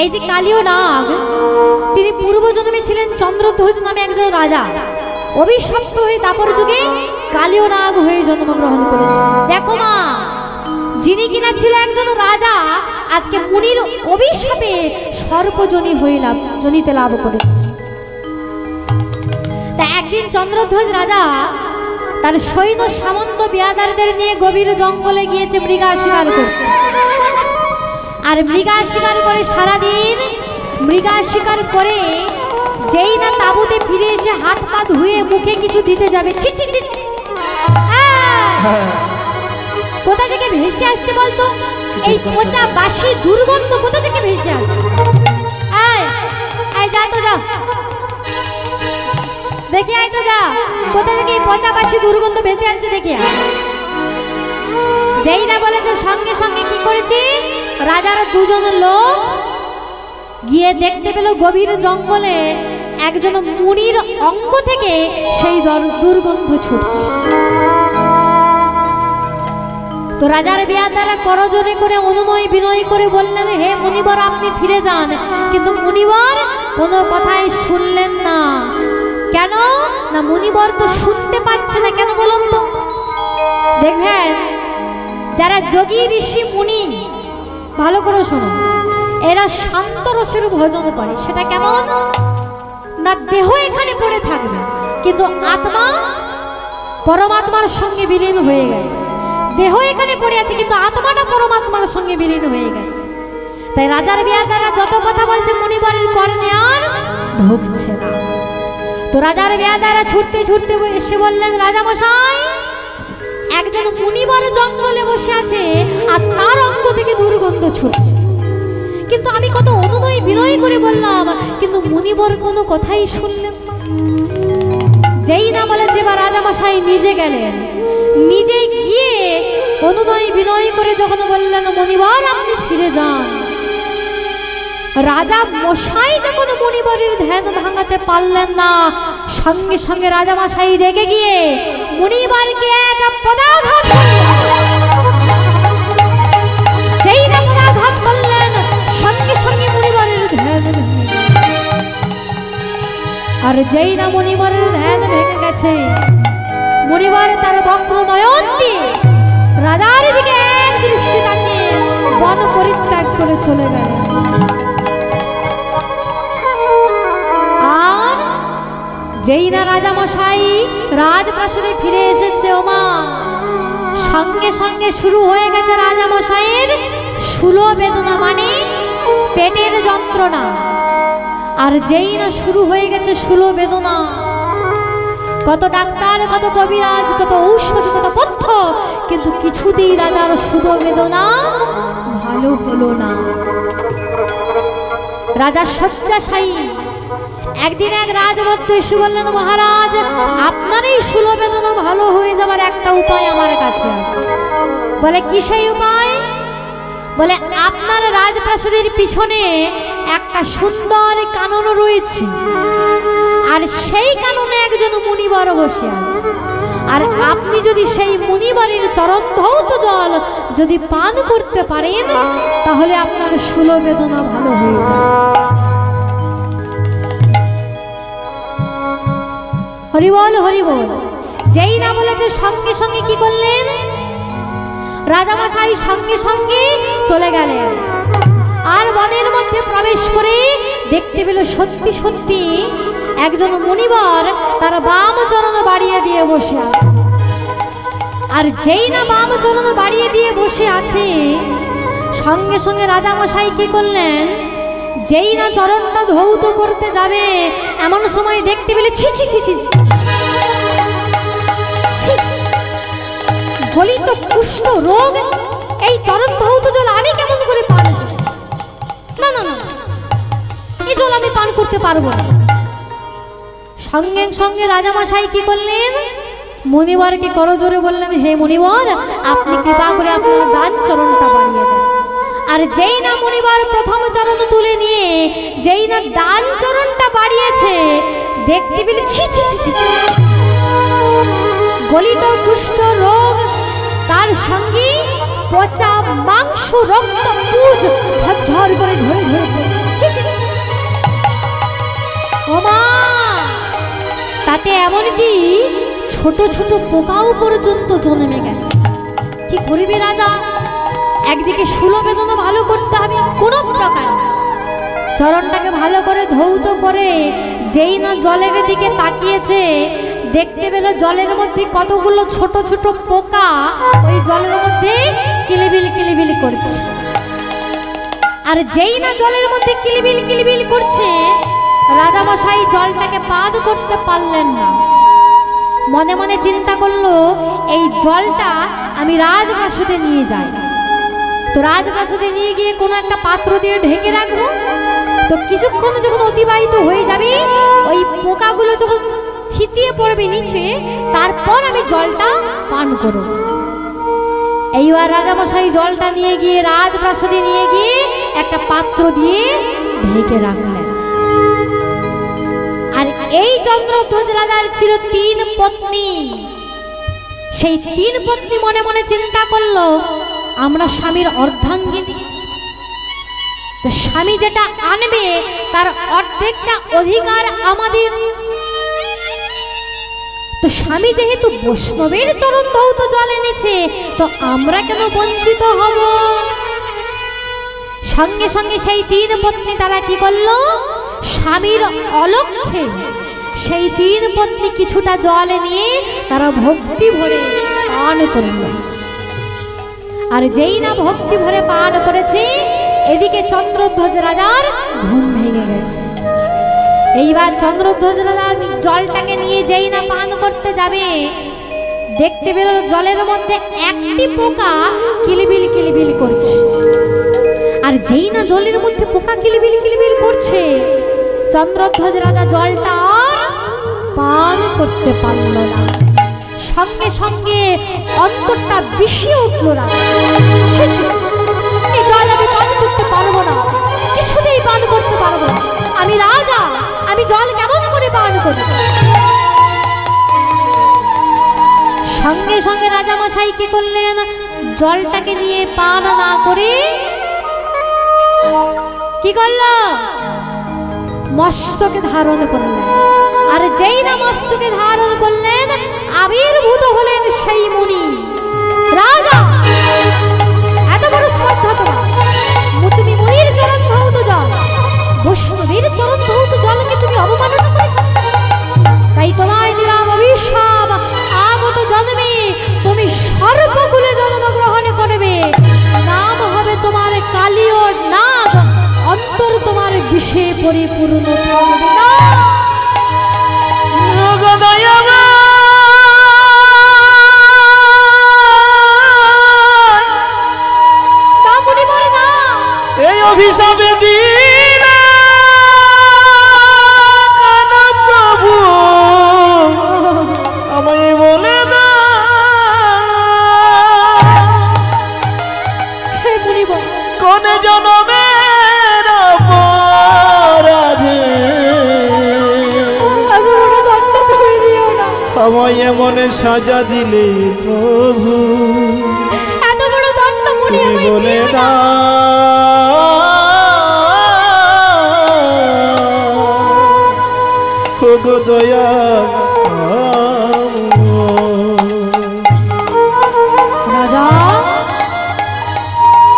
এই যে কালীয় নাগ, তিনি পূর্বজন্মে ছিলেন চন্দ্রধ্বজ নামে একজন রাজা। অভিশপ্ত হয়ে দাপর যুগে কালীয় নাগ হয়ে জন্মগ্রহণ করেছে। দেখো মা, যিনি কিনা ছিল একজন রাজা, আজকে মুনির অভিশাপে সর্পজনী হয়ে জনিতে লাভ করেছে। তা একদিন চন্দ্রধ্বজ রাজা তার সৈন্য সামন্ত বিয়াদারদের নিয়ে গভীর জঙ্গলে গিয়েছে মৃগা শিকার করতে। আর মৃগা শিকার করে সারাদিন মৃগা শিকার করে যেই না তাঁবুতে ফিরে এসে হাত পা ধুয়ে মুখে কিছু দিতে যাবে, ছি ছি ছি, কোথা থেকে ভেসে আসছে বলতো? এই পচা বাসি দুর্গন্ধ কোথা থেকে ভেসে আসছে? যা তো যা, দেখে আয় তো যা, কোথা থেকে এই পচা বাসি দুর্গন্ধ ভেসে আসছে দেখে আয়। যেই না বলেছে সঙ্গে সঙ্গে কি করেছি, রাজার দুজন লোক গিয়ে দেখতে পেল গভীর জঙ্গলে একজন মুনির অঙ্গ থেকে সেই দুর্গন্ধ ছুটছে। তো রাজার বিয়াদারা করজোরে করে অনুনয় বিনয় করে বললেন, হে মুনিবর আপনি ফিরে যান। কিন্তু মুনিবর কোনো কথাই শুনলেন না। কেন না, মুনিবর তো শুনতে পাচ্ছে না। কেন বলুন তো? দেখবেন যারা যোগী ঋষি মুনি, ভালো করে শুনুন, এরা শান্ত রসের ভোজন করে। সেটা কেমন না, দেহ এখানে পড়ে থাকবে কিন্তু আত্মা পরমাত্মার সঙ্গে বিলীন হয়ে গেছে। দেহ এখানে পড়ে আছে কিন্তু আত্মাটা পরমাত্মার সঙ্গে বিলীন হয়ে গেছে। তাই রাজার বিয়াদারা যত কথা বলছে মুনিবরের কর্ণে আর ঢুকছে না। তো রাজার বিয়াদারা ছুটতে ছুটতে এসে বললেন, রাজা মশাই, একজন মুনিবর জঙ্গলে বসে আছে আর তার অঙ্গ থেকে দুর্গন্ধ ছুটছে। কিন্তু আমি কত অনুনয় বিনয় করে বললাম, কিন্তু মুনিবর কোনো কথাই শুনলেন না। যেই না বলেছে বা রাজা মশাই নিজে গেলেন, নিজে গিয়ে অনুনয় বিনয় করে যখন বললেন, মুনিবর আপনি ফিরে যান। রাজা মশাই যখন মুনিবরের ধ্যান ভাঙাতে পারলেন না, সঙ্গে সঙ্গে রাজা মশাই রেগে গিয়ে মুনিবরকে এক পদাঘাত করলেন। যেই না পদাঘাত করলেন, সঙ্গে সঙ্গে মুনিবরের ধ্যান ভেঙে গেল। আর যেই না মুনিবরের ধ্যান ভেঙে গেছে, মুনিবর তার বক্র নয়ন দিয়ে রাজার দিকে এক দৃষ্টি তাকিয়ে বন পরিত্যাগ করে চলে গেল। আর যেই না রাজা মশাই রাজপ্রাসাদে ফিরে এসেছে, ওমা, সঙ্গে সঙ্গে শুরু হয়ে গেছে রাজা মশাইয়ের শূল বেদনা, মানে পেটের যন্ত্রণা। আর যেই না শুরু হয়ে গেছে শূল বেদনা, কত ডাক্তার, কত কবিরাজ, কত ঔষধ, কত পথ্য, কিন্তু কিছুতেই রাজার শূল বেদনা ভালো হলো না। রাজা শয্যাশায়ী। একদিন এক রাজভক্ত এসে বললেন, মহারাজ, আপনার এই শূল বেদনা ভালো হয়ে যাবার একটা উপায় আমার কাছে আছে। বলে, কি সেই উপায়? বলে, আপনার রাজপ্রাসাদের পিছনে একটা সুন্দর কানন রয়েছে, আর সেই কাননে একজন মুনিবর বসে আছে। আর আপনি যদি সেই মুনিবরের চরণ ধৌত জল যদি পান করতে পারেন, তাহলে আপনার শূল বেদনা ভালো হয়ে যাবে। হরিবল হরিবল। যেই না বলেছে সঙ্গে সঙ্গে কি করলেন, রাজামশাই সঙ্গে সঙ্গে চলে গেলেন। আর বনের মধ্যে প্রবেশ করে দেখতে পেল সত্যি সত্যি একজন মুনিবর তার বাম চরণ বাড়িয়ে দিয়ে বসে আছে। আর যেই না বাম চরণ বাড়িয়ে দিয়ে বসে আছে, সঙ্গে সঙ্গে রাজামশাই কি করলেন, যেই না চরণটা ধৌত করতে যাবে, এমন সময় দেখতে পেলে ছি ছি ছি ছি, গলিত কুষ্ঠ রোগ, এই চরণ ধৌত জল আমি কেমন করে পান করব? না না না, এই জল আমি পান করতে পারবো না। সঙ্গে সঙ্গে রাজামশাই কি করলেন, মুনিবরকে করজোরে বললেন, হে মুনিবর, আপনি কৃপা করে আপনার ডান চরণটা বাড়িয়ে দেন। আর যেই না মুনিবর প্রথম চরণ তুলে নিয়ে যেই না ডান চরণটা বাড়িয়েছে, দেখতে পেলে ছি ছি ছি ছি, গলিত কুষ্ঠ রোগ, তার সঙ্গে পচা মাংস, রক্ত, পুজ ঝরঝর করে ঝরে ঝরে পড়ছে। এমনকি ছোট ছোট পোকাও পর্যন্ত জন্মে গেছে। কি করবি রাজা? একদিকে শুলো বেদনা ভালো করতে হবে কোনো প্রকার, চরণটাকে ভালো করে ধৌত করে যেই না জলের দিকে তাকিয়েছে, দেখতে পেল জলের মধ্যে কতগুলো ছোট ছোট পোকা ওই জলের মধ্যে কিলিবিল কিলিবিল করছে। আর যেই না জলের মধ্যে কিলিবিল কিলিবিল করছে, রাজামশাই জলটাকে পান করতে পারলেন না। মনে মনে চিন্তা করলো, এই জলটা আমি রাজপ্রাসাদে নিয়ে যাই। তো রাজপ্রাসাদে নিয়ে গিয়ে কোনো একটা পাত্র দিয়ে ঢেকে রাখবো। তো কিছুক্ষণ যখন অতিবাহিত হয়ে যাবে, ওই পোকাগুলো যখন থিতিয়ে পড়বে নিচে, তারপর আমি জলটা পান করব। এইবার রাজামশাই জলটা নিয়ে গিয়ে রাজপ্রাসাদে নিয়ে গিয়ে একটা পাত্র দিয়ে ঢেকে রাখলেন। আর এই চন্দ্রধ্বজ রাজার ছিল 3 পত্নী। সেই 3 পত্নী মনে মনে চিন্তা করলো, আমরা স্বামীর অর্ধাঙ্গিনী, তো স্বামী যেটা আনবে তার অর্ধেকটা অধিকার আমাদের। তো স্বামী যেহেতু বৈষ্ণবের চরণ ধৌত জল এনেছে, তো আমরা কেন বঞ্চিত হব? সঙ্গে সঙ্গে সেই 3 পত্নী তারা কি করলো, স্বামীর অলক্ষ্যে সেই 3 পত্নী কিছুটা জল নিয়ে তারা ভক্তি ভরে পান করল। আর যেই না ভক্তি ভরে পান করেছে, এদিকে চন্দ্রধ্বজ রাজার ঘুম ভেঙে গেছে। এইবার চন্দ্রধ্বজ রাজা জলটাকে নিয়ে যেই না পান করতে যাবে, দেখতে পেল জলের মধ্যে একটি পোকা কিলিবিল কিলিবিল করছে। আর যেই না জলের মধ্যে পোকা কিলিবিল কিলিবিল করছে, চন্দ্রধ্বজ রাজা জলটা আর পান করতে পারল না। সঙ্গে সঙ্গে অন্তরটা বিষিয়ে উঠল রাজা, এই জল আমি পান করতে পারবো না, কিছুতেই পান করতে পারবো না। আমি রাজা, আমি জল কেমন করে পান করব? সঙ্গে সঙ্গে রাজামশাই কি করলেন, জলটাকে নিয়ে পান না করে কি করল, মস্তকে ধারণ করলেন। আর যেই না মস্তকে ধারণ করলেন, আবির্ভূত হলেন সেই মুনি। রাজা, এত বড় শ্রদ্ধা তোমার, তুমি মুনির চরণ ধৌত জল, বৈষ্ণবের চরণ ধৌত জলকে তুমি অবমাননা করেছো। তাই তোমায় দিলাম অভিশাপ, আগত জন্মে তুমি সর্বকুলে জন্মগ্রহণ করবে। নাম হবে তোমার কালীয় নাগ, অন্তর তোমার বিষে পরিপূর্ণ থাকবে না। এই অভিশাপে দিন প্রভু, আমায় বলে না কোন জনমের অপরাধে আমায় এমন সাজা দিলে প্রভু, তুমি বলে না গো দয়া। রাজা,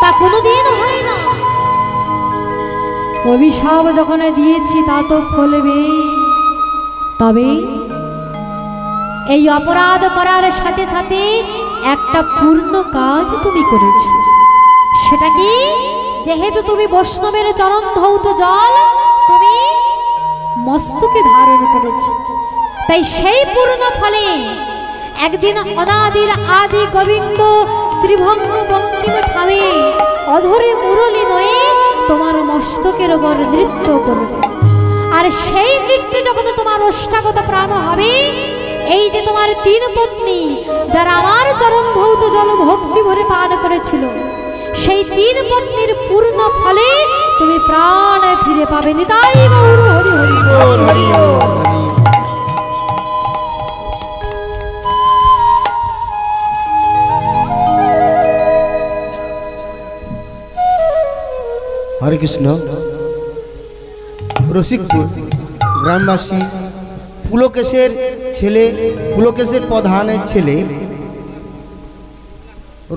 তা কোনোদিন হয় না। অভিশাপ যখন দিয়েছি তা তো ফলবে, তবে এই অপরাধ করার সাথে সাথে একটা পূর্ণ কাজ তুমি করেছো। সেটা কি? যেহেতু তুমি বৈষ্ণবের চরণ ধৌত জল তুমি মস্তকে ধারণ করেছো, তাই সেই পূর্ণ ফলে একদিন অনাদির আদি গোবিন্দ ত্রিভঙ্গ বঙ্কিম ঠামে অধরে মুরলী নয়ে তোমার মস্তকের উপর নৃত্য করবে। আর সেই নৃত্যে যখন তোমার অষ্টাগত প্রাণ হবে, এই যে তোমার 3 পত্নী যারা আমার চরণ ধৌত জল ভক্তি ভরে পান করেছিল, সেই 3 পত্নীর পূর্ণ ফলে তুমি প্রাণ ফিরে পাবে। নিতাই গৌর হরি হরি হরি হরে কৃষ্ণ। রসিকপুর গ্রামবাসী পুলকেশের ছেলে পুলকেশের প্রধানের ছেলে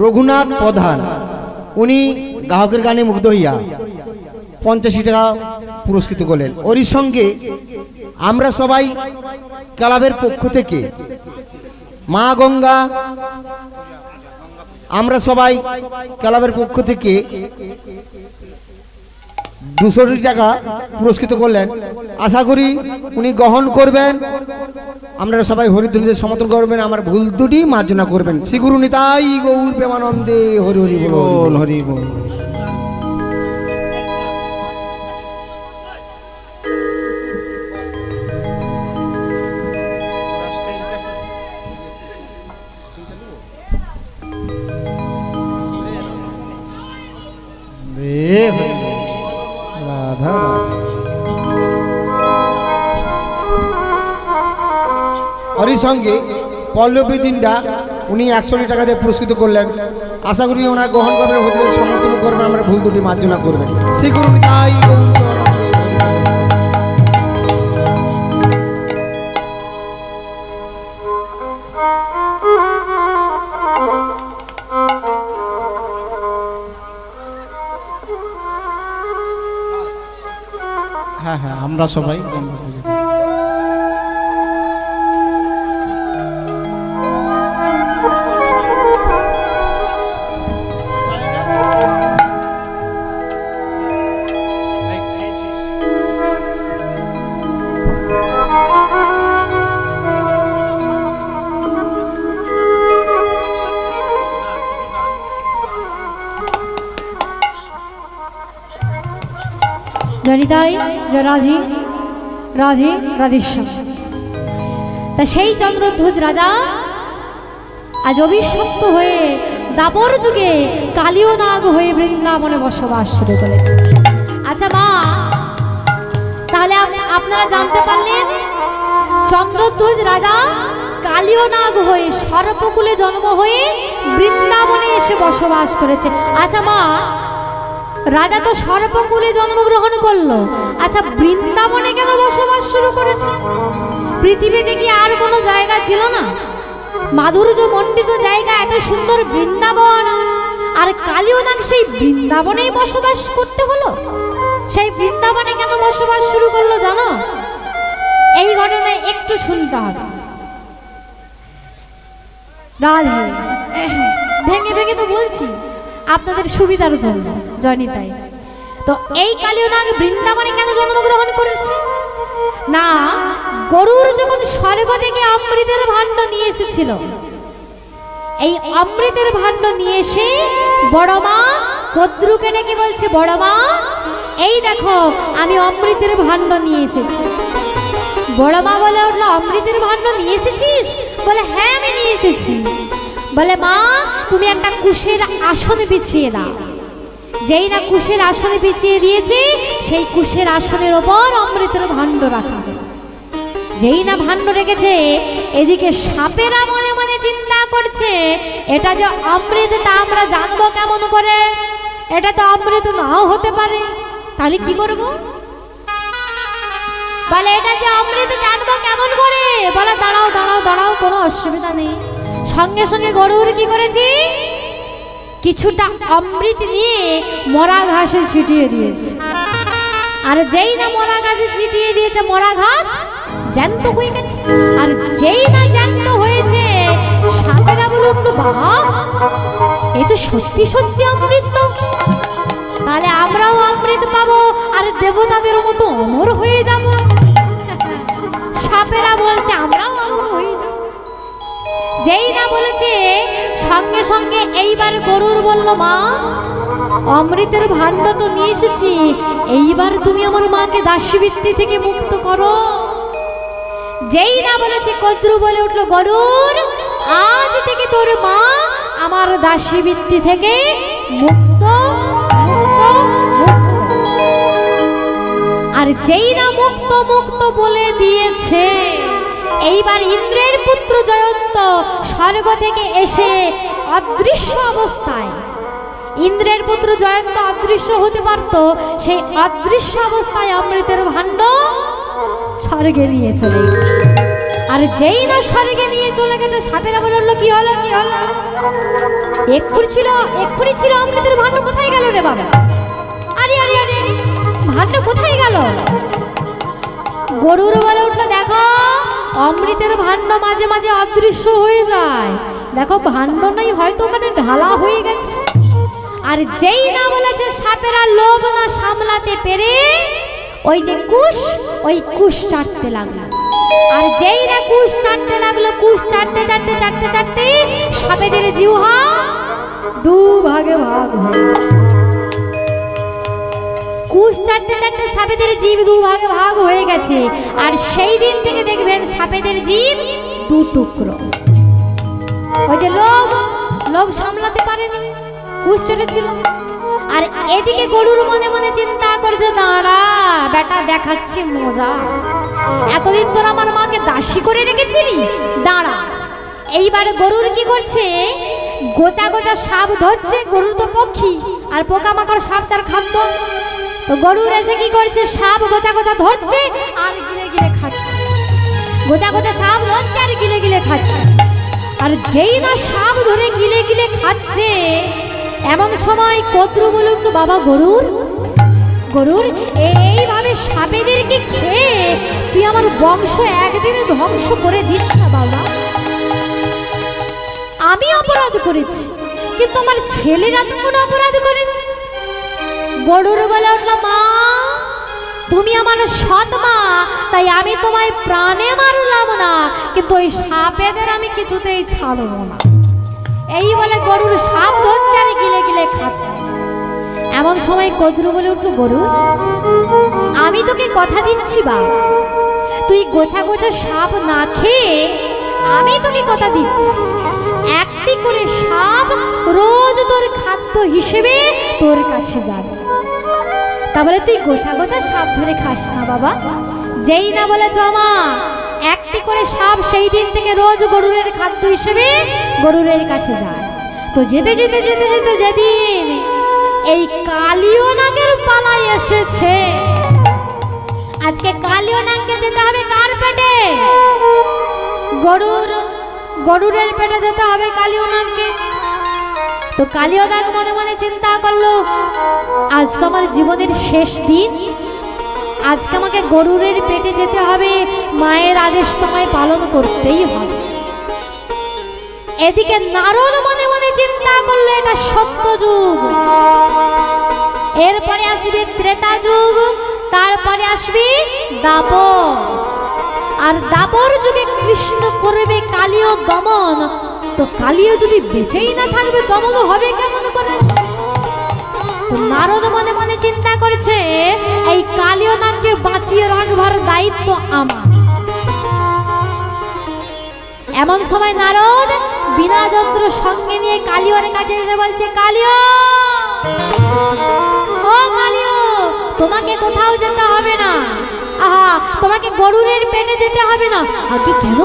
রঘুনাথ প্রধান, উনি গ্রাহকের গানে মুগ্ধ হইয়া 85 টাকা পুরস্কৃত করলেন। ওরই সঙ্গে আমরা সবাই ক্লাবের পক্ষ থেকে মা গঙ্গা, আমরা সবাই ক্লাবের পক্ষ থেকে 200 টাকা পুরস্কৃত করলেন। আশা করি উনি গ্রহণ করবেন। আপনারা সবাই হরিধ্বনিতে সমর্থন করবেন, আমার ভুল দুটি মার্জনা করবেন। শ্রী গুরু নিতাই গৌর প্রেমানন্দে, হরি হরি বল, হরি বল। রাধা ওরই সঙ্গে পল্লবী দিনটা উনি 100 টাকা দিয়ে পুরস্কৃত করলেন। আশা করি ওনারা গ্রহণ করবেন, হরিকে সমর্থন করবেন, আমরা ভুল দুটি মার্জনা করবেন। শ্রী গুরু নিতাই হ্যাঁ হ্যাঁ, আমরা সবাই জনিতাই যে রাধে রাধে রাধেশ্যাম। তা সেই চন্দ্রধ্বজ রাজা আজ অভিশপ্ত হয়ে দাপর যুগে কালীয় নাগ হয়ে বৃন্দাবনে বসবাস শুরু করেছে। আচ্ছা মা, তাহলে আপনারা জানতে পারলেন চন্দ্রধ্বজ রাজা কালীয় নাগ হয়ে সর্পকুলে জন্ম হয়ে বৃন্দাবনে এসে বসবাস করেছে। আচ্ছা মা, রাজা তো সর্পকুলে জন্মগ্রহণ করলো, আচ্ছা বৃন্দাবনে কেন বসবাস শুরু করেছে? পৃথিবীতে কি আর কোনো জায়গা ছিল না? মাধুর্য মণ্ডিত জায়গা, এত সুন্দর বৃন্দাবন, আর কালীয় নাগ সেই বৃন্দাবনেই বসবাস করতে হলো? সেই বৃন্দাবনে কেন বসবাস শুরু করলো জানো? এই ঘটনায় একটু শুনতে হবে। রাধে, ভেঙে ভেঙে তো বলছি আপনাদের সুবিধার জন্য। জনিতাই তো এই কালীয় নাগ বৃন্দাবনে কেন জন্মগ্রহণ করেছে না? গরুর যখন স্বর্গ থেকে অমৃতের ভাণ্ড নিয়ে এসেছিল, এই অমৃতের ভাণ্ড নিয়ে এসে বড় মা কদ্রুকে ডেকে বলছে, বড় মা এই দেখো আমি অমৃতের ভাণ্ড নিয়ে এসেছি। বড় মা বলে উঠলো, অমৃতের ভাণ্ড নিয়ে এসেছিস? বলে হ্যাঁ আমি নিয়ে এসেছি। বলে মা তুমি একটা কুশের আসন বিছিয়ে দাও। যেই না কুশের আসনে বিছিয়ে দিয়েছে, সেই কুশের আসনের ওপর অমৃতের ভাণ্ড রাখা। যেই না ভাণ্ড রেখেছে, এদিকে সাপেরা মনে মনে চিন্তা করছে এটা যে অমৃত তা আমরা জানবো কেমন করে? এটা তো অমৃত নাও হতে পারে, তাহলে কি করব? বলে এটা যে অমৃত জানবো কেমন করে? বলে দাঁড়াও দাঁড়াও দাঁড়াও, কোনো অসুবিধা নেই। সঙ্গে সঙ্গে গরুর কি করেছি, কিছুটা অমৃত নিয়ে মরা ঘাসে ছিটিয়ে দিয়েছে। আর যেই না মরা ঘাসে ছিটিয়ে দিয়েছে, মরা ঘাস জ্যান্ত হয়ে গেছে। আর যেই না জ্যান্ত হয়েছে, সাপেরা বলে উঠলো, বাবা এ তো সত্যি সত্যি অমৃত, তাহলে আমরাও অমৃত পাবো আর দেবতাদের মতো অমর হয়ে যাব। সাপেরা বলছে আমরাও অমর হয়ে যাব। যেই না বলেছে, সঙ্গে সঙ্গে এইবার গরুর বলল, মা অমৃতের ভাণ্ড তো নিয়ে এসেছি, এইবার তুমি আমার মাকে দাসীবৃত্তি থেকে মুক্ত করো। যেই না বলেছে, কদ্রু বলে উঠলো, গরুর আজ থেকে তোর মা আমার দাসীবৃত্তি থেকে মুক্ত মুক্ত মুক্ত। আর যেই না মুক্ত মুক্ত বলে দিয়েছে, এইবার ইন্দ্রের পুত্র জয়ন্ত স্বর্গ থেকে এসে অদৃশ্য অবস্থায়, ইন্দ্রের পুত্র জয়ন্ত অদৃশ্য হতে পারত, সেই অদৃশ্য অবস্থায় অমৃতের ভাণ্ড স্বর্গে নিয়ে চলে গেছে। আর যেই না স্বর্গে নিয়ে চলে গেছে সাপেরা বলল কি হলো কি হলো, এক্ষুনি ছিল অমৃতের ভাণ্ড, কোথায় গেল রে বাবা? আরে আরে আরে ভাণ্ড কোথায় গেল? গরুর বলে উঠলো দেখো অমৃতের ভাণ্ড মাঝে মাঝে অদৃশ্য হয়ে যায়, দেখো ভাণ্ড নেই, হয়তো ওখানে ঢালা হয়ে গেছে। আর যেই না বলেছে সাপেরা লোভ না সামলাতে পেরে ওই যে ওই কুশ চাটতে লাগলো। আর যেই না কুশ চাটতে লাগলো, কুশ চাটতে চাটতে চাটতে চাটতে সাপেদের জিহ্বা দু ভাগে ভাগ হয়ে গেল। কুশ চাটতে চাটতে সাপেদের জীব দু ভাগে ভাগ হয়ে গেছে। আর সেই দিন থেকে দেখবেন সাপেদের জীব দু টুকরো। ওই যে লোভ সামলাতে পারেনি, কুশ চটেছিল। আর এদিকে গরুর মনে মনে চিন্তা করছে দাঁড়া বেটা দেখাচ্ছি মজা, এতদিন তোর আমার মাকে দাসী করে রেখেছিলি, দাঁড়া। এইবার গরুর কি করছে, গোচা গোচা সাপ ধরছে, গরুর তো পক্ষী আর পোকামাকড় সাপ তার খাদ্য। তো গরুর এসে কি করছে, সাপ গোচা গোচা ধরছে আর গিলে গিলে খাচ্ছে, গোচা গোচা সাপ ধরছে আর গিলে গিলে খাচ্ছে। আর যেই না সাপ ধরে গিলে গিলে খাচ্ছে এমন সময় কদ্রু বলে উঠলো বাবা গরুর এইভাবে সাপেদেরকে খেয়ে তুই আমার বংশ একদিনে ধ্বংস করে দিস না বাবা। আমি অপরাধ করেছি কিন্তু আমার ছেলেরা তো কোনো অপরাধ করেনি। গরুর বলে উঠলো মা তুমি আমার সৎ মা, তাই আমি তোমায় প্রাণে মারলাম না, কিন্তু ওই সাপেদের আমি কিছুতেই ছাড়বো না। এই বলে গরুর সাপ ধরছে আর গিলে গিলে খাচ্ছে। এমন সময় কদ্রু বলে উঠলো গরু আমি তোকে কথা দিচ্ছি বাবা, তুই গোছা গোছা সাপ না খেয়ে আমি তোকে কথা দিচ্ছি একটি করে সাপ রোজ তোর খাদ্য হিসেবে তোর কাছে যাবে। তা বলে তুই গোছা গোছা সাপ ধরে খাস না বাবা। যেই না বলেছ মা একটি করে সাপ সেই দিন থেকে রোজ গরুরের খাদ্য হিসেবে গরুরের কাছে যায়। তো যেতে যেতে যেতে যেতে যেদিন এই কালিও নাগের পালায় এসেছে, আজকে কালিও নাগকে যেতে হবে কার পেটে? গরুরের পেটে যেতে হবে কালিও নাগকে। তো কালিও নাগ মনে মনে চিন্তা করলো আজ তো আমার জীবনের শেষ দিন, আজকে আমাকে গরুরের পেটে যেতে হবে, মায়ের আদেশ তোমায় পালন করতেই হবে। এদিকে নারদ মনে মনে চিন্তা করলো এটা সত্য যুগ, এরপরে আসবে ত্রেতা যুগ, তারপরে আসবে দাপর। আর দাপর যুগে কৃষ্ণ করবে কালীয় দমন, তো কালীয় যদি বেঁচেই না থাকবে দমন হবে কেমন করে? নারদ মনে মনে চিন্তা করছে এই কালীয় নাগকে বাঁচিয়ে রাখবার দায়িত্ব আমার। এমন সময় নারদ বিনা যন্ত্র সঙ্গে নিয়ে কালিয়র কাছে এসে বলছে কালিয় ও কালিয় তোমাকে কোথাও যেতে হবে না, আহা তোমাকে গরুরের পেটে যেতে হবে না। আগে কেন?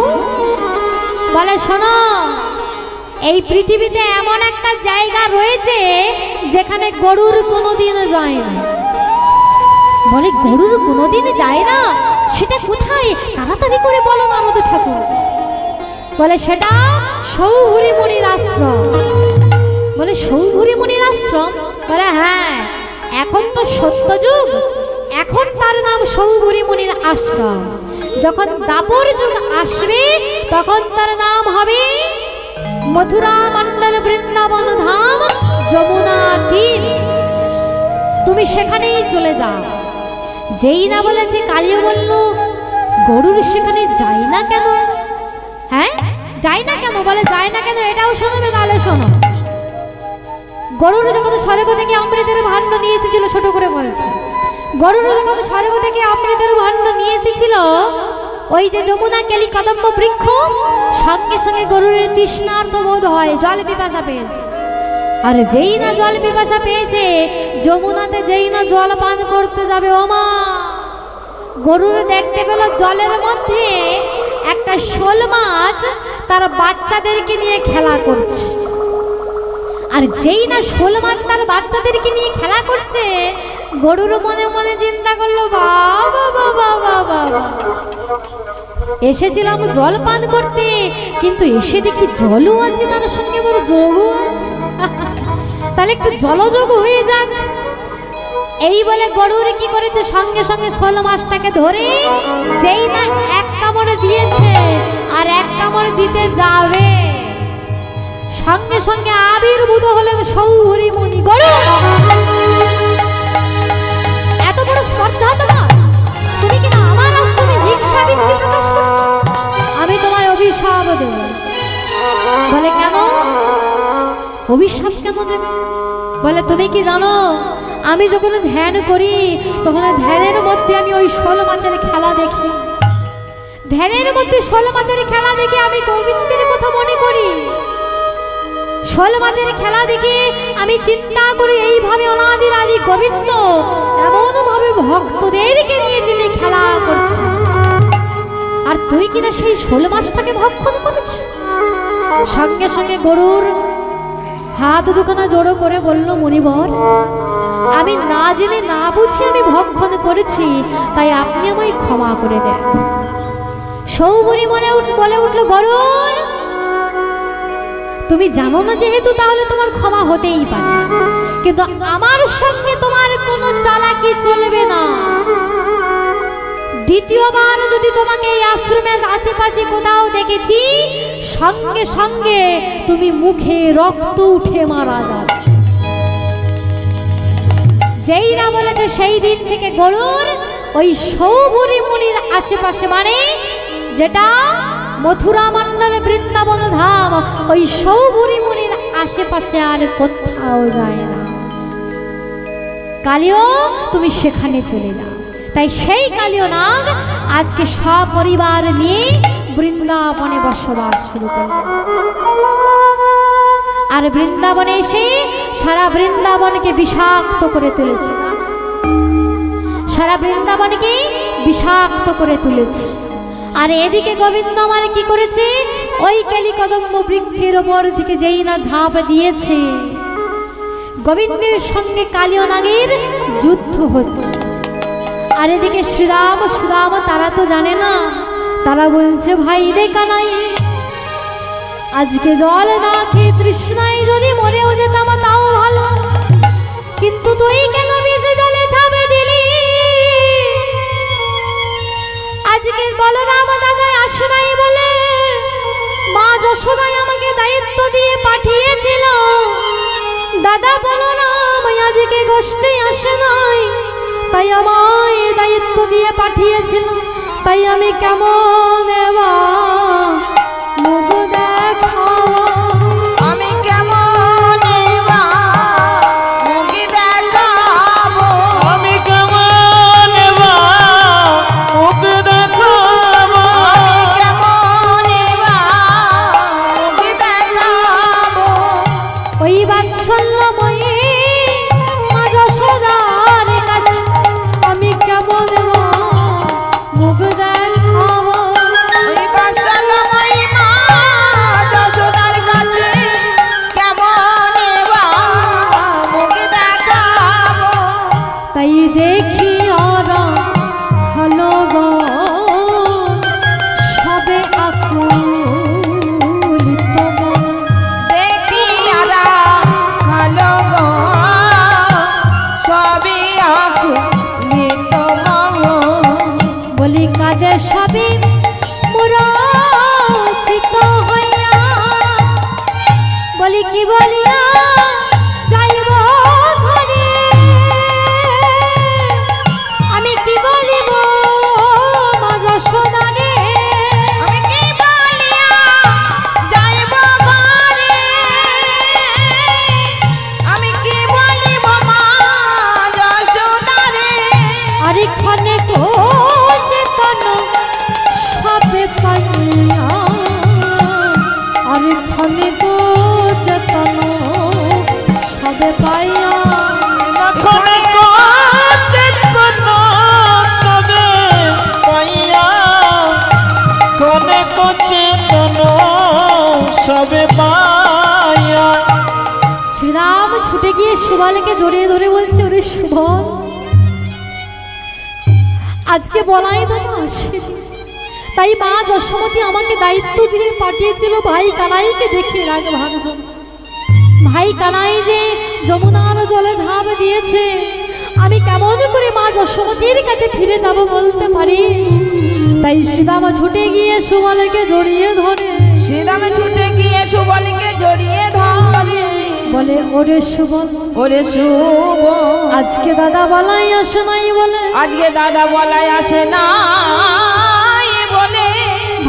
বলে শোনো এই পৃথিবীতে এমন একটা জায়গা রয়েছে যেখানে গরুর কোনোদিন যায় না। বলে গরুর কোনোদিন যায় না, সেটা কোথায়? তাড়াতাড়ি করে বলো নারদ ঠাকুর। বলে সেটা সৌভূরি মুনির আশ্রম। বলে সৌভূরি মুনির আশ্রম? বলে হ্যাঁ, এখন তো সত্যযুগ, এখন তার নাম সৌভূরি মুনির আশ্রম। যখন দাপর যুগ আসবে তখন তার নাম হবে মথুরা মণ্ডল বৃন্দাবন ধাম যমুনা তীর, তুমি সেখানেই চলে যাও। যেই না বলেছে কালিও বলল গরুর সেখানে যায় না কেন? হ্যাঁ যায় না কেন? বলে যায় না কেন এটাও শোনাবে, তাহলে শোনো। গরুর যখন স্বর্গ থেকে অমৃতের ভাণ্ড নিয়ে এসেছিল, ছোট করে বলছে, গরুর যখন স্বর্গ থেকে অমৃতের ভাণ্ড নিয়ে এসেছিল ওই যে যমুনা কেলি কদম্ব বৃক্ষ, সঙ্গে সঙ্গে গরুর তৃষ্ণার্ত বোধ হয়, জল পিপাসা পেয়েছে। আর যেই না জল পিপাসা পেয়েছে যমুনাতে যেই না জল পান করতে যাবে, ওমা গরুর দেখতে পেল জলের মধ্যে একটা শোল মাছ তার বাচ্চাদেরকে নিয়ে খেলা করছে। আর যেই না শোল মাছ তার বাচ্চাদেরকে নিয়ে খেলা করছে গরুর মনে মনে চিন্তা করলো, বাবা বাবা বাবা, এসেছিলাম জল পান করতে, কিন্তু এসে দেখি জলও আছে, তার সঙ্গে বড় যোগও আছে। তাহলে একটু জলযোগ হয়ে যাক। এই বলে গরুর কি করেছে, সঙ্গে সঙ্গে শোল মাছটাকে ধরে যেই না এক কামড় দিয়েছে আর এক কামড় দিতে যাবে, সঙ্গে সঙ্গে আবির্ভূত হলেন সৌভরি মুনি। গরু, এত বড় স্পর্ধা তোমার, তুমি কিনা আমার আশ্রমে হিংসা বৃত্তি প্রকাশ করছো, আমি তোমায় অভিশাপ দেব। বলে কেন অভিশাপ কেন দেবে? বলে তুমি কি জানো, আমি যখন ধ্যান করি তখন ধ্যানের মধ্যে আমি ওই শোল মাছের খেলা দেখি, ধ্যানের মধ্যে শোল মাছের খেলা দেখে আমি গোবিন্দের কথা মনে করি, শোল মাছের খেলা দেখে আমি চিন্তা করি এইভাবে অনাদির আদি গোবিন্দ এমন ভাবে ভক্তদেরকে নিয়ে তিনি খেলা করছে, আর তুই কিনা সেই শোল মাছটাকে ভক্ষণ করেছিস। সঙ্গে সঙ্গে গরুর হাত দুখানা জোড়ো করে বলল, মুনিবর, আমি না জেনে না বুঝে আমি ভক্ষণ করেছি, তাই আপনি আমায় ক্ষমা করে দেন। সৌভরি বলে উঠল, গরুর, তুমি জানো না যেহেতু তাহলে তোমার ক্ষমা হতেই পারে, কিন্তু আমার সঙ্গে তোমার কোনো চালাকি চলবে না। দ্বিতীয়বার যদি তোমাকে এই আশ্রমের আশেপাশে কোথাও দেখেছি, সঙ্গে সঙ্গে তুমি মুখে রক্ত উঠে মারা যাবে। যেই না বলেছে সেই দিন থেকে গরুর ওই সৌভরি মুনির আশেপাশে, মানে যেটা মথুরা মণ্ডলে বৃন্দাবন ধাম, ওই সৌভরি মুনির আশেপাশে আর কোথাও যায় না। কালিও তুমি সেখানে চলে যাও। তাই সেই কালীয় নাগ আজকে সপরিবার নিয়ে বৃন্দাবনে বসবাস শুরু করল। আর বৃন্দাবনে এসে সারা বৃন্দাবনকে বিষাক্ত করে তুলেছে, সারা বৃন্দাবনকে বিষাক্ত করে তুলেছে। আর এদিকে গোবিন্দ মানে কি করেছে, ওই কেলিকদম্ব বৃক্ষের ওপর থেকে যেই না ঝাঁপ দিয়েছে, গোবিন্দের সঙ্গে কালীয় নাগের যুদ্ধ হচ্ছে। আর এদিকে শ্রীরাম সুদাম তারা তো জানে না, তারা বলছে, ভাই রে কানাই, আজকে জল না খেয়ে তৃষ্ণায় যদি মরেও যেতাম তাও ভালো, কিন্তু তুই কেন বিষে জলে ঝাঁপে দিলি? আজকে বলরাম দাদা আসে নাই বলে মা যশোদাই আমাকে দায়িত্ব দিয়ে পাঠিয়েছিল, দাদা বলরাম আজকে গোষ্ঠী আসে নাই, তাই আমায় দায়িত্ব দিয়ে পাঠিয়েছিল, তাই আমি কেমন এবার মুখ দেখাবো, আমি কেমন এবার মুখ দেখাবো, আমি কেমন এবার মুখ দেখাবো, আমি কেমন এবার মুখ দেখাবো। ওই বাৎসল্যময়ী মা যশোদার কাছে আমি কেমন মুখ দেখাবো, ওই বাৎসল্যময়ী মা যশোদার কাছে কেমন এবার মুখ দেখাবো। তাই দেখি ওরা ভালো গো সবে আকুলিত মন, দেখি আরা ভালো গো সবই আকুলিত মন। বলি কাজে সবে মূর্ছিত হইয়া, বলি কি বলিয়া যাইব ঘরে, আমি কি বলিব মা যশোদারে, আমি কি বলিয়া যাইব ঘরে, আমি কি বলিব মা যশোদারে। আরে ক্ষণে কো চেতন সবে পাইয়া, আরে ক্ষণে কো চেতন সবে পাইয়া, নখনে চেতন সবে পাইয়া, কনে চেতন সবে পাইয়া। শ্রীরাম ছুটে গিয়ে সুবলকে জড়িয়ে ধরে বলছে, ওরে সুবল, আজকে বলাই দাদা আসেনি। তাই মা যশোমতী আমাকে দায়িত্ব দিয়ে পাঠিয়েছিল ভাই কানাইকে দেখে রাখবার জন্য। ভাই কানাই যে যমুনার জলে ঝাঁপ দিয়েছে, আমি কেমন করে মা যশোমতীর কাছে ফিরে যাব বলতে পারি? তাই শ্রীদামা ছুটে গিয়ে সুবলকে জড়িয়ে ধরে, শ্রীরামে ছুটে গিয়ে সুবলকে জড়িয়ে ধরে, বলে ওরে সুবল, ওরে শুভ, আজকে দাদা বলাই আসে নাই বলে, আজকে দাদা বলাই আসে না বলে,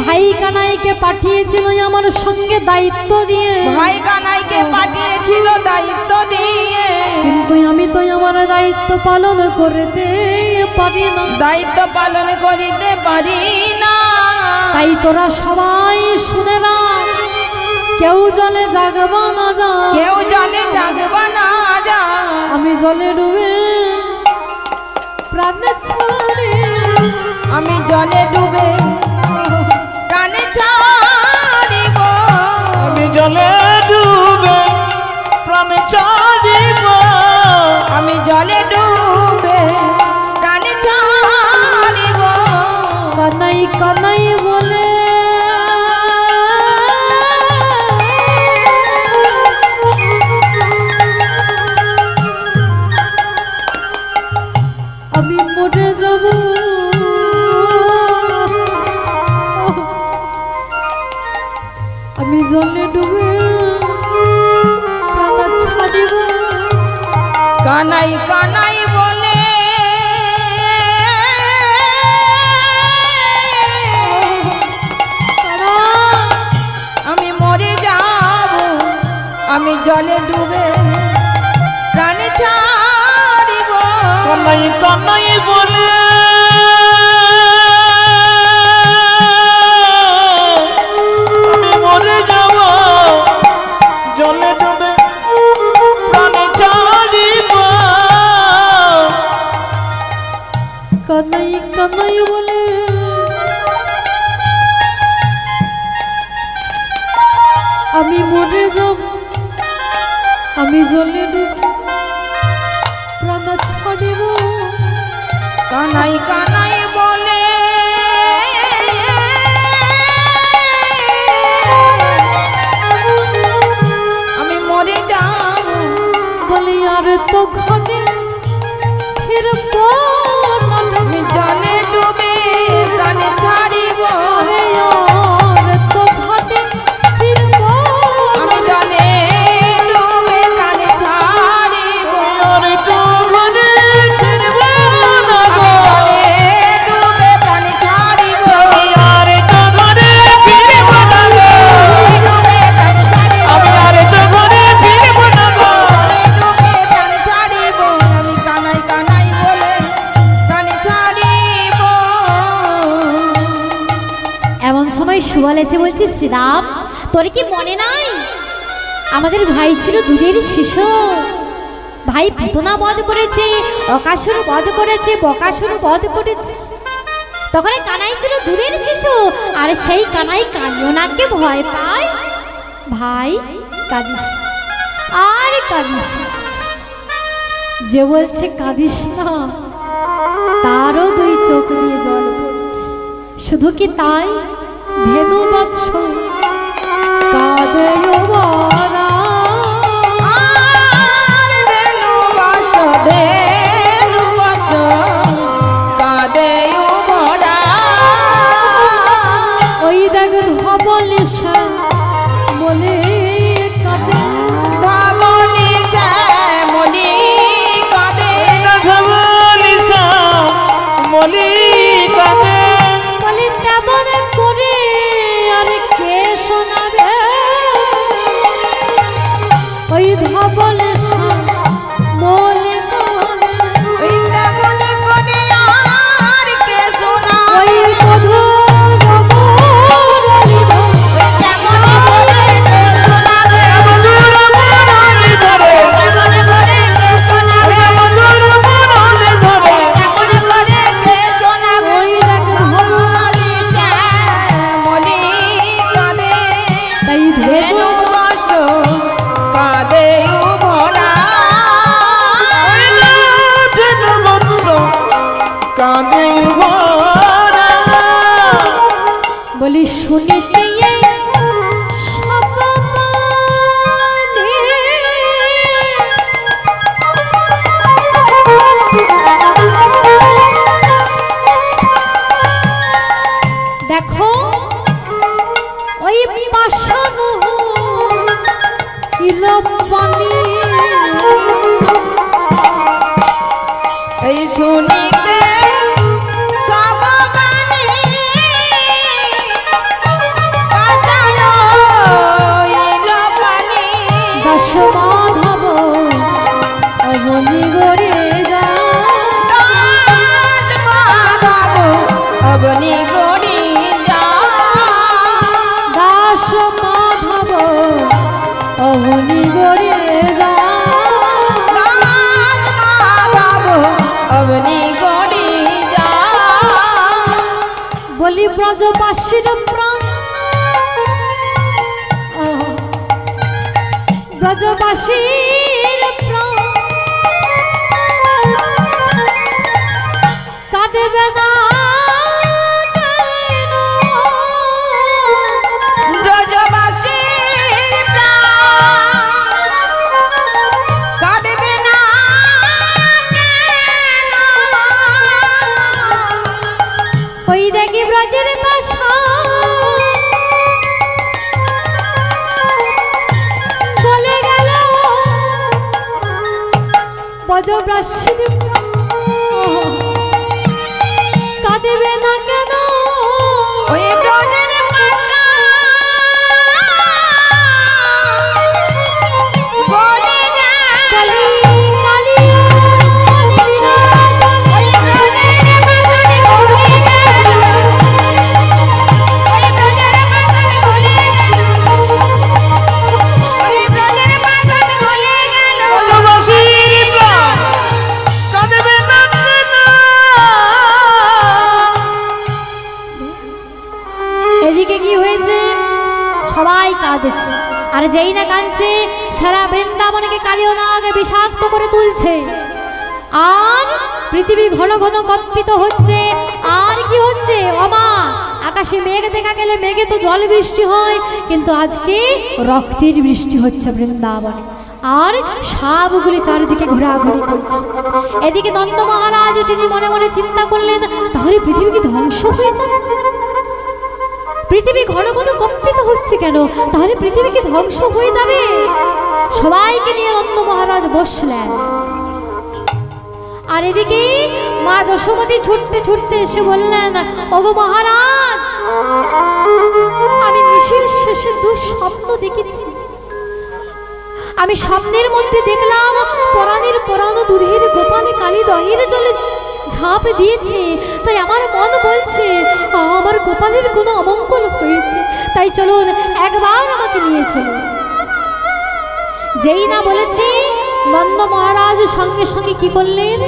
ভাই কানাইকে পাঠিয়েছিল আমার সঙ্গে দায়িত্ব দিয়ে, ভাই কানাইকে পাঠিয়েছিল দায়িত্ব দিয়ে, কিন্তু আমি তো আমার দায়িত্ব পালন করতে পারি না, দায়িত্ব পালন করিতে পারি না। তাই তোরা সবাই শুনে না, কেউ জলে জাগবা না যা, কেউ জলে জাগবা না যা, আমি জলে ডুবে প্রাণ ছাড়ি, আমি জলে ডুবে প্রাণে ছাড়িব, আমি জলে ডুবে প্রাণে ছাড়িব, আমি জলে ডুবে প্রাণে ছাড়িব। কানাই কানাই বলে আমি মরে যাব, আমি জলে ডুবে প্রাণ ছাড়িব। কানাই কানাই বলে আমি মরে যাব, আমি জলে ডুবে প্রাণে ছাড়িব। কানাই কানাই বলে আমি মরে যাব, জলে ডুবে প্রাণে ছাড়িব। কানাই কানাই বলে আমি মরে যাব, আমি জলে ডুবে প্রাণ ছাড়িব। কানাই কানাই বলে আমি মরে যাব, বলি আর তো ঘরে ফিরব না, আমি জলে ডুবে প্রাণে ছাড়িব, আরে আর তো ঘরে ফিরব আমি জলে ডুবে প্রাণে ছাড়িব, আর তো ঘরে ফিরব না গো, জলে ডুবে প্রাণে ছাড়িব, আর তো ঘরে ফিরব না গো, ডুবে প্রাণে ছাড়িব, আমি আর তো ঘরে ফিরব না গো। ডুবে প্রাণে ছাড়িব, আমি কানাই কানাই বলে প্রাণে ছাড়িব। এমন সময় সুবল এসে বলছি, শ্রীরাম তোর কি মনে নাই আমাদের ভাই ছিল দুধের শিশু, ভাই পুতনা বধ করেছে, অকাসুর বধ করেছে, বকাসুর বধ করেছে, তখন এই কানাই ছিল দুধের শিশু, আর সেই কানাই কানিয়নাকে ভয় পায়। ভাই কাঁদিস না, আর কাঁদিস না। যে বলছে কাঁদিস না তারও দুই চোখ দিয়ে জল পড়ছে। শুধু কি তাই, ধেনু বৎস কাঁদে ওরা, আর দেনু বাস কাঁদে ভরা, ওই দেখ ধবলিশা বলে কাঁদে, ধবলি শ্যামলি কাঁদে, ধবলিসা মলি কাঁদে, বলে তেমন করে আর কে শোনাবে, ওই ধবলিশা বলে কাঁদে, ওই তেমন করে আর কে শোনা, ওই মধু ওই তেমন করে কে শোনাবে, মধুর মরণে ধরে, তেমন করে কে শোনাবে, মধুর মরণে ধরে, তেমন করে কে শোনাবে। কাঁদে ভরা। বলি শুনিতে এই সপনে দেখো ওই পাষাণ ইলপানি এই শুনিতে সববাণী পাষাণ ইলপানি দাস মাধব অবনি গড়ে যা দাস মাধব অবনি গড়ি যা দাস মাধব অবনি গড়ে যা দাস মাধব অবনি গড়ি যা বলি ব্রজবাসীর প্রাণ ব্রজবাসীর প্রাণ কাঁদবে না কেন? ব্রজবাসীর প্রাণ কাঁদবে না কেন? ওই দেখি ব্রজের বাসা বলে গেল ব্রজবাসীর প্রাণ কাঁদবে না কেন? ওই ব্রজের পাশা বলে গেল কালী কালিয়া নীলা ওই ব্রজের পাশা বলে গেল ওই ব্রজের পাশা বলে গেল ওই ব্রজের পাশা বলে গেল ব্রজবাসীর প্রাণ কাঁদবে না কেন? এদিকে কি হয়েছে? সবাই কাঁদছে, আর যেই না কাঁদছে সারা বৃন্দাবনকে কালিও নাগ বিষাক্ত করে তুলছে, আর পৃথিবী ঘন ঘন কম্পিত হচ্ছে। আর কি হচ্ছে? অমা আকাশে মেঘ দেখা গেলে মেঘে তো জল বৃষ্টি হয়, কিন্তু আজকে রক্তের বৃষ্টি হচ্ছে বৃন্দাবনে, আর সাপগুলি চারিদিকে ঘোরাঘুরি করছে। এদিকে নন্দ মহারাজ তিনি মনে মনে চিন্তা করলেন, তাহলে পৃথিবী কি ধ্বংস হয়ে যাবে? পৃথিবী ঘন ঘন কম্পিত হচ্ছে কেন? তাহলে পৃথিবী কি ধ্বংস হয়ে যাবে? সবাইকে নিয়ে নন্দ মহারাজ বসলেন। আর এদিকে মা যশোমতী ছুটতে ছুটতে এসে বললেন, ওগো মহারাজ, আমি নিশির শেষে দুঃস্বপ্ন দেখেছি। আমি স্বপ্নের মধ্যে দেখলাম পরাণের পরাণ দুধের গোপালে কালী দহের জলে ঝাঁপ দিয়েছে। তাই আমার মন বলছে আমার গোপালের কোনো অমঙ্গল হয়েছে, তাই চলুন একবার আমাকে নিয়ে চলুন। যেই না বলেছি, নন্দ মহারাজ সঙ্গে সঙ্গে কি করলেন?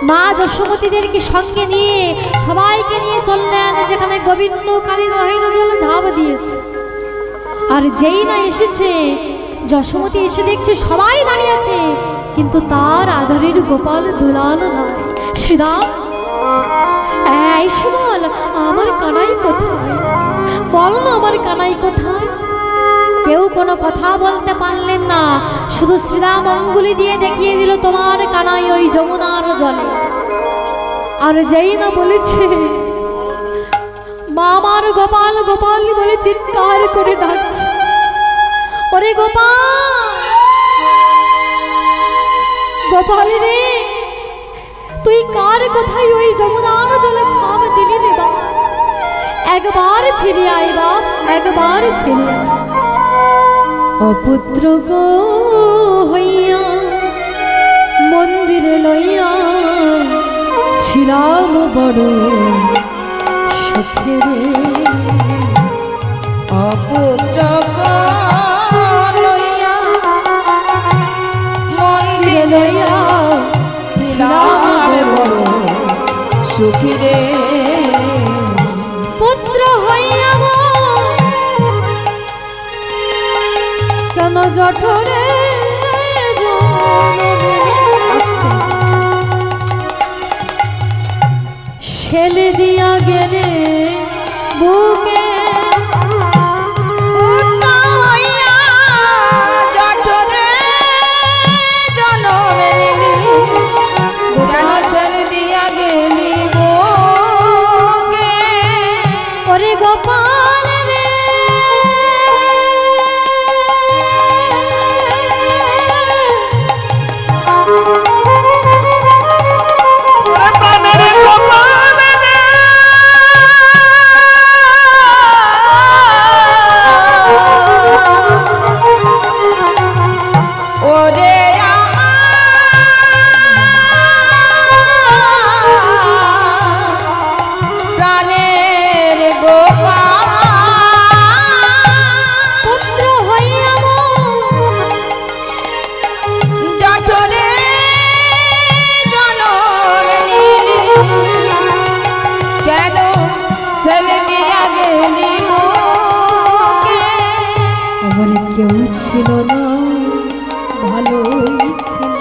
মা যশোমতীদেরকে সঙ্গে নিয়ে সবাইকে নিয়ে চললেন যেখানে গোবিন্দ কালী দহের জলে ঝাঁপ দিয়েছে। আর যেই না এসেছে, যশোমতী এসে দেখছে সবাই দাঁড়িয়ে আছে, কিন্তু তার আধারের গোপাল দুলাল নাই। শ্রীরাম, এই সুবল, আমার কানাই কোথায়? বল না আমার কানাই কোথায়? কেউ কোনো কথা বলতে পারলেন না, শুধু শ্রীরাম অঙ্গুলি দিয়ে দেখিয়ে দিল তোমার কানাই ওই যমুনার জলে। আর যেই না বলেছে মা আমার গোপাল গোপাল বলে চিৎকার করে ডাকছে, ওরে গোপাল, গোপাল রে, তুই কার কোথায় ওই যমুনার জলে ছাপ দিলি রে বাবা? একবার ফিরে আয় বাপ, একবার ফিরে আয়। অপুত্র গো হইয়া মন্দিরে লইয়া ছিলাম বড় সুখে রে। অপুত্র লইয়া মন্দিরে লইয়া ছিলাম বড় সুখী রে। পুত্র হইয়া কেন জঠরে? ছেলে দিয়া গেলে বুকে ওরে গোপাল রে কেউ ছিল না ভালোই ছিল,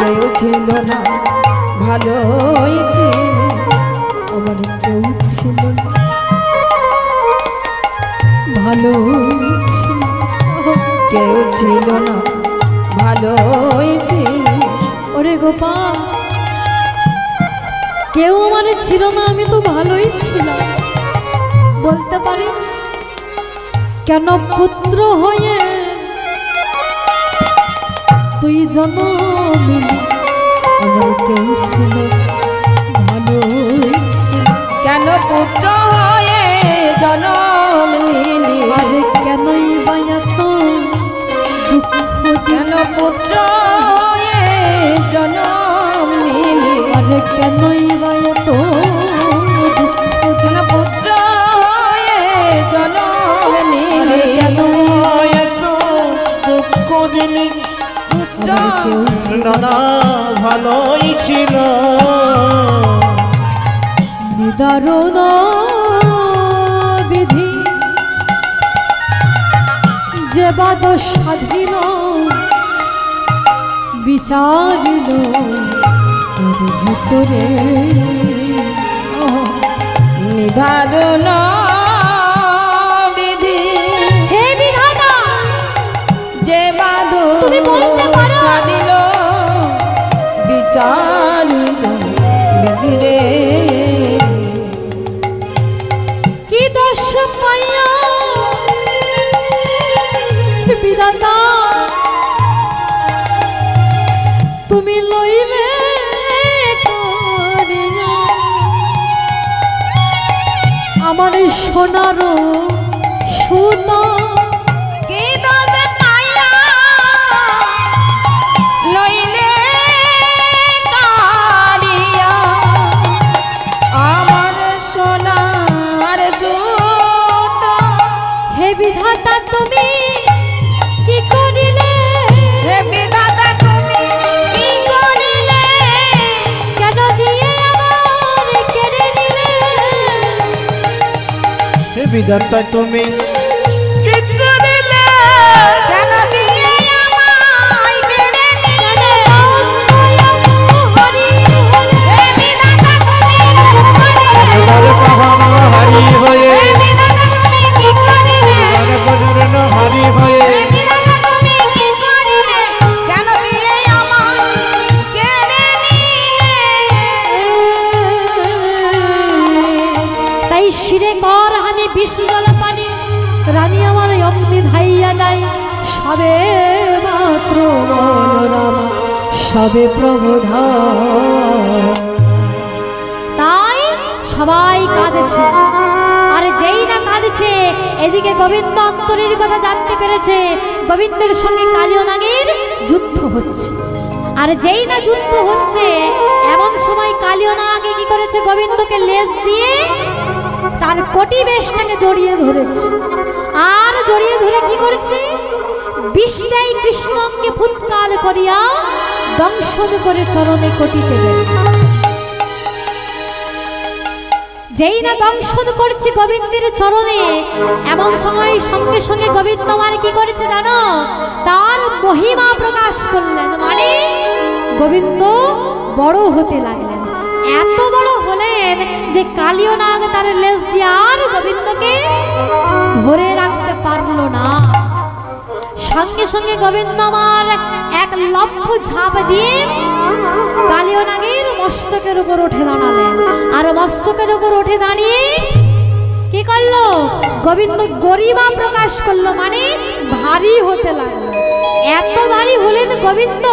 কেউ ছিল না ভালোই ছিল, আমার কেউ ছিল ভালোই ছিল, কেউ ছিল না ভালোই ছিল। ওরে গোপাল, কেউ আমার ছিল না, আমি তো ভালোই ছিলাম। বলতে পারিস কেন পুত্র হয়ে তুই জন্মিলি? আমার কেউ ছিল ভালোই ছিল, কেন পুত্র হয়ে জন্ম নিলি? আরে কেনই বা এত দুঃখ, কেন পুত্র হয়ে জন্ম নিলি? আরে কেনই বা এত দুঃখ, কেন পুত্র হয়ে জন্ম নিলি? কেন এত দুঃখ দিলি? পুত্র না ভালোই ছিল, নিদারুণ বিধি যে বাদ স্বাধীন বিচারিল তোর ভিতরে। নিদারুণ বিধি, হে বিধাতা, যে বাদ স্বাধীন বিচারিল বিধিরে। কি দোষ পাইয়া বিধাতা তুমি লইলে করিয়া আমার সোনার সুতা? কি দোষ পাইয়া লইলে কারিয়া আমার সোনার সুতা? হে বিধাতা তুমি কি করিলে? হে বিধাতা তুমি কি করিলে? কেন দিয়ে আমার কেড়ে নিলে? হে বিধাতা তুমি কি করিলে? কেন দিয়ে আমায় কেড়ে নিলে? হরি হে বিধাতা তুমি কি করিলে? তোমার পাহাড় হারি হয়ে, হে বিধাতা তুমি কি করিলে? তোমার বজ্রন হারি হয়ে, হে বিধাতা তুমি কি করিলে? কেন দিয়ে আমায় কেড়ে নিলে? তাই শিরে কর হানি বিষ জল পানি, রানী আমার অগ্নি ধাইয়া যায়। সবে মাত্র মনোরমা সবে প্রবোধা। তাই সবাই কাঁদছে, আর যেই না কাঁদছে এদিকে গোবিন্দ অন্তরের কথা জানতে পেরেছে। গোবিন্দের সঙ্গে কালীয় নাগের যুদ্ধ হচ্ছে, আর যেই না যুদ্ধ হচ্ছে এমন সময় কালীয় নাগে কি করেছে? গোবিন্দকে লেজ দিয়ে তার কোটি বেশটাকে জড়িয়ে ধরেছে, আর জড়িয়ে ধরে কি করেছে? বিষ্ণাই কৃষ্ণকে ফুৎকার করিয়া দংশন করে চরণে কোটিতে দেয়। যেই না দংশন করছে গোবিন্দের চরণে, এমন সময় সঙ্গে সঙ্গে গোবিন্দ আমার কি করেছে জানো? তার মহিমা প্রকাশ করলেন, মানে গোবিন্দ বড় হতে লাগলেন। এত বড় হলেন যে কালিও নাগ তার লেজ দিয়ে আর গোবিন্দকে ধরে রাখতে পারলো না। সঙ্গে সঙ্গে গোবিন্দ আমার এক লম্ফ ঝাঁপ দিয়ে কালিও নাগের মস্তকের উপর উঠে দাঁড়ালেন। আর মস্তকের উপর উঠে দাঁড়িয়ে কি করলো? গোবিন্দ গরিমা প্রকাশ করলো, মানে ভারী হতে লাগলো। এত ভারী হলেন গোবিন্দ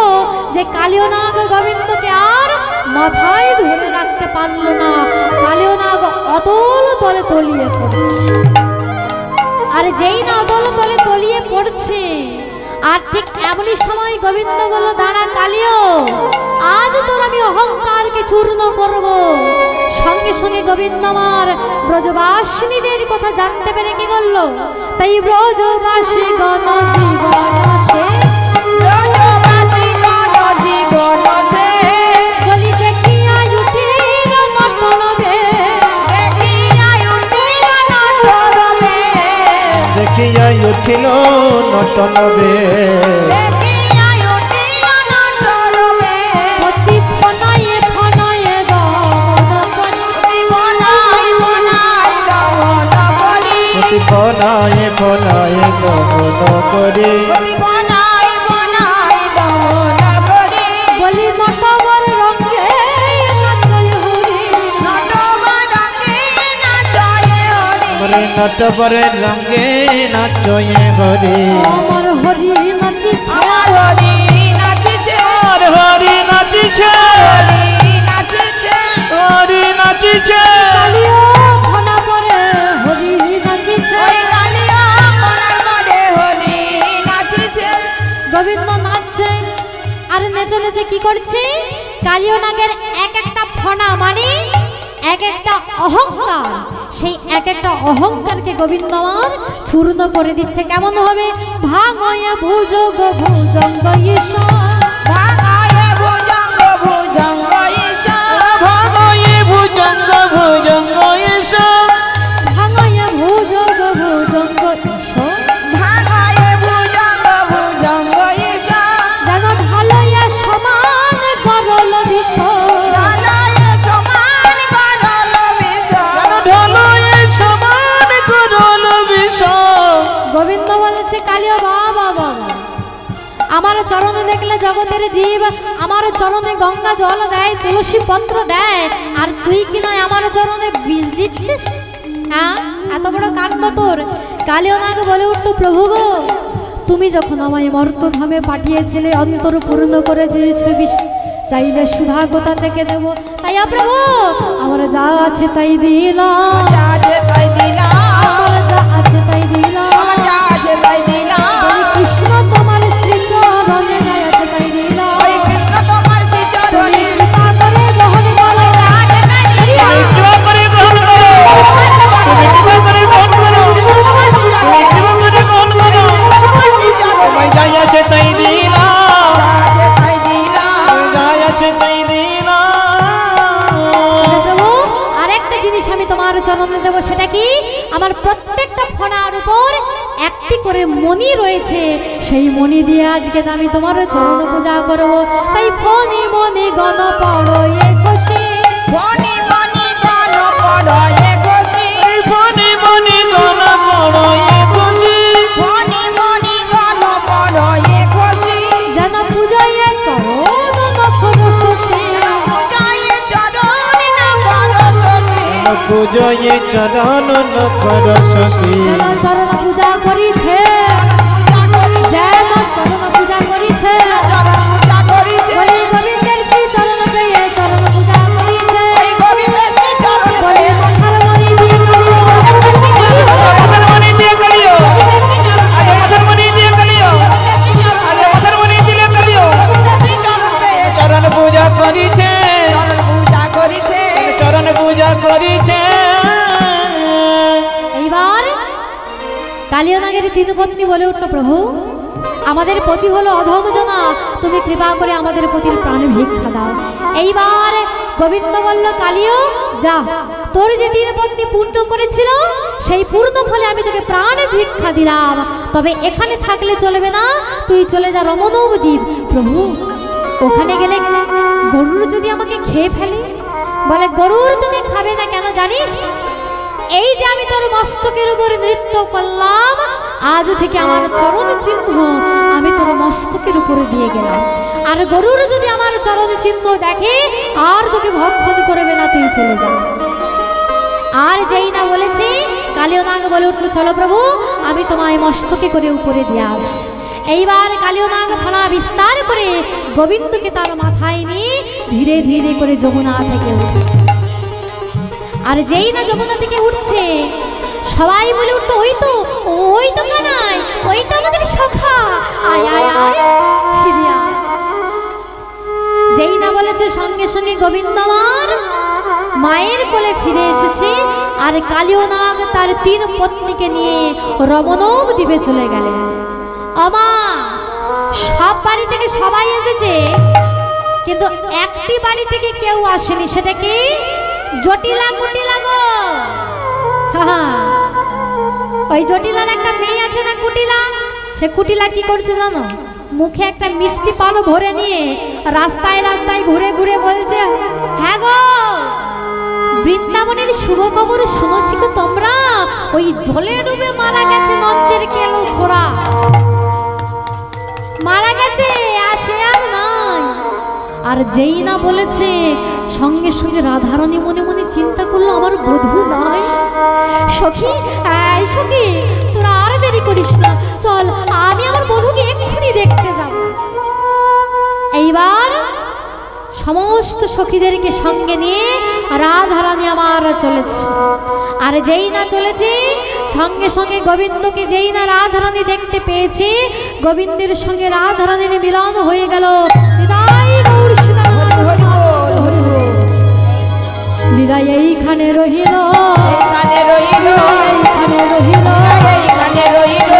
যে কালিও নাগ গোবিন্দকে আর মাথায় ধরে রাখতে পারলো না। কালিও নাগ অতল তলে তলিয়ে পড়ছে। আর যেই না অতল তলে তলিয়ে পড়ছে, আর ঠিক এমনই সময় গোবিন্দ বলল, দাঁড়া কালিও, আজ তোর আমি অহংকারকে চূর্ণ করব। সঙ্গে সঙ্গে গোবিন্দ আমার ব্রজবাসিনীদের কথা জানতে পেরে কি করলো? তাই ব্রজবাসী গণ জীবন শেষ, ব্রজবাসী গণ জীবন শেষ, বলি দেখিয়া উঠিল নটনবে, দেখিয়া উঠিল নটনবে, দেখিয়া উঠিল নটনবে, দেখিয়া উঠিল নটনবে, প্রতি ফনায়ে ফনায়ে দমন করি, বনাই বনাই দমন করি, প্রতি বনায়ে বনায়ে দমন করে, বনাই বনাই দমন করি, বলি নটবর রঙে নাচয় হরি, নটবর রঙে নাচয় হরি, মরে নটবরের রঙে নাচয়ে হরে, আমার হরি নাচিছে, আমার হরি নাচিছে, আর হরি নাচিছে, হরি নাচিছে, হরি নাচিছে, কালিও ফনা পরে হরি নাচিছে। ওই কালিয়া মনার মনে হরি নাচিছে, গোবিন্দ নাচছে আর নেচে নেচে কি করছে? কালিও নাগের এক একটা ফনা, মানে এক একটা অহংকার, সেই এক একটা অহংকারকে গোবিন্দ আমার চূর্ণ করে দিচ্ছে। কেমন হবে? ভাঙয়ে ভুজগ ভুজঙ্গ ঈশ্বর, ভাঙায়ে ভুজঙ্গ ভুজঙ্গ ঈশ্বর, ভাঙয়ে ভুজঙ্গ ভুজঙ্গ এসো, ভাঙয়ে ভুজগ ভুজঙ্গ ঈশ্বর, ভাঙায়ে ভুজঙ্গ ভুজঙ্গ ঈশ্বর, যেন ঢালইয়া সমান করল বিষয়, ঢালায়ে সমান করল বিষয়, ঢলয়ে সমান করল বিষয়। গোবিন্দ বলেছে কালিও বাবা বাবা, আমার চরণে দেখলে জগতের জীব আমার চরণে গঙ্গা জল দেয়, তুলসী পত্র দেয়, আর তুই কি নয় আমার চরণে বিষ দিচ্ছিস? হ্যাঁ, এত বড় কাণ্ড তোর। কালিও নাগ বলে উঠল, প্রভু গো, তুমি যখন আমায় মর্তধামে পাঠিয়েছিলে, অন্তর পূর্ণ করে দিয়েছো বিষ, চাইলে সুধা কোথা থেকে দেব, তাই প্রভু আমার যা আছে তাই দিলাম, যা আছে তাই দিলাম, আমার যা আছে তাই দিলাম। আমার যা আছে তাই দিলাম, বলি কৃষ্ণ তোমার শ্রীচরণে যা আছে তাই দিলাম, ওই কৃষ্ণ তোমার শ্রী তুমি চরণে কৃপা করে গ্রহণ করো। যা আছে তাই দিলাম, কৃপা করে গ্রহণ করো, তুমি কৃপা করে গ্রহণ করো, তোমার শ্রী চরণে, কৃপা করে গ্রহণ করো, তোমার শ্রী চরণে, তোমায় যাই আছে তাই দিলাম, যা আছে তাই দিলাম, যাই আছে তাই দিলাম। হে প্রভু, আরেকটা জিনিস আমি তোমার চরণে দেব, সেটা কি? আমার প্রত্যেকটা ফনার উপর একটি করে মণি রয়েছে, সেই মণি দিয়ে আজকে আমি তোমার চরণ পূজা করব। তাই ফণি মণি গণ পড়য়ে খুশি, বনি বনি গণ পড়য়ে খুশি, ফণি মণি গণ পড়য়ে খুশি, বনি বনি গণ পড়য়ে খুশি, যেন পূজায় চরণ নখর শশী, জয়ে চরণ না করো শশী, পূজয়ে চরণ নখর শশী, যেন চরণ পূজা করিছে, পূজা করিছে, যেন চরণ পূজা করিছে, চরণ পূজা করিছে, বলি গোবিন্দের শ্রী চরণ পেয়ে চরণ পূজা করিছে, ওই গোবিন্দের শ্রী চরণ বলি পেয়ে, মাথার মণি দিয়ে করিও, মাথার মণি দিয়ে কালিও, আজ মাথার মণি দিয়ে কালিও, আজ মাথার মণি দিলে কালিও, শ্রী চরণ পেয়ে, চরণ পূজা করিছে, চরণ পূজা করিছে, চরণ পূজা করিছে। এইবার কালিও নাগের তিন পত্নী বলে উঠল, প্রভু আমাদের পতি হলো অধমজনা, তুমি কৃপা করে আমাদের পতির প্রাণ ভিক্ষা দাও। এইবার গোবিন্দ বলল, কালিও যা, তোর যে তিন পত্নী পূর্ণ করেছিল সেই পূর্ণ ফলে আমি তোকে প্রাণ ভিক্ষা দিলাম, তবে এখানে থাকলে চলবে না, তুই চলে যা রমণব দ্বীপ। প্রভু ওখানে গেলে গরুর যদি আমাকে খেয়ে ফেলে, বলে গরুর তোকে খাবে পাবে না, কেন জানিস? এই যে আমি তোর মস্তকের উপরে নৃত্য করলাম, আজ থেকে আমার চরণ চিহ্ন আমি তোর মস্তকের উপরে দিয়ে গেলাম। আর গরুর যদি আমার চরণ চিহ্ন দেখে আর তোকে ভক্ষণ করবে না, তুই চলে যা। আর যেই না বলেছে, কালীয় নাগ বলে উঠল, চলো প্রভু, আমি তোমায় মস্তকে করে উপরে দিয়ে আস। এইবার কালীয় নাগ ফনা বিস্তার করে গোবিন্দকে তার মাথায় নিয়ে ধীরে ধীরে করে যমুনা থেকে উঠেছে। আর যেই না যমুনা থেকে উঠছে, সবাই বলে উঠলো, ওই তো কানাই, ওই তো আমাদের সখা, আয় আয় আয় ফিরে আয়। যেই না বলেছে, সঙ্গে সঙ্গে গোবিন্দ আমার মায়ের কোলে ফিরে এসেছে। আর কালীয় নাগ তার 3 পত্নীকে নিয়ে রমণব দ্বীপে চলে গেলেন। আমা, সব বাড়ি থেকে সবাই এসেছে, কিন্তু একটি বাড়ি থেকে কেউ আসেনি, সেটা কি? জটিলা কুটিলা গো। ওই জটিলার একটা মেয়ে আছে না, কুটিলা। সে কুটিলা কি করছে জানো? মুখে একটা মিষ্টি পানো ভরে নিয়ে রাস্তায় রাস্তায় ঘুরে ঘুরে বলছে, হ্যাঁ গো, বৃন্দাবনের শুভ খবর শুনেছি গো তোমরা, ওই জলে ডুবে মারা গেছে নন্দের কেলো ছোড়া, মারা গেছে, আসে আর নাই। আর যেই না বলেছে, সঙ্গে সঙ্গে রাধারানী মনে মনে চিন্তা করলো, আমার বধূ নাই। সখী, এই সখী, তোরা আর দেরি করিস না, চল, আমি আমার বধূকে এক্ষুনি দেখতে যাব। এইবার সমস্ত সখীদেরকে সঙ্গে নিয়ে রাধারানী আমার চলেছে। আর যেই না চলেছে, সঙ্গে সঙ্গে গোবিন্দকে যেই না রাধারানী দেখতে পেয়েছে, গোবিন্দের সঙ্গে রাধারানীর মিলন হয়ে গেল। লীলা এইখানে রহিল, এইখানে রহিল, এইখানে রহিল।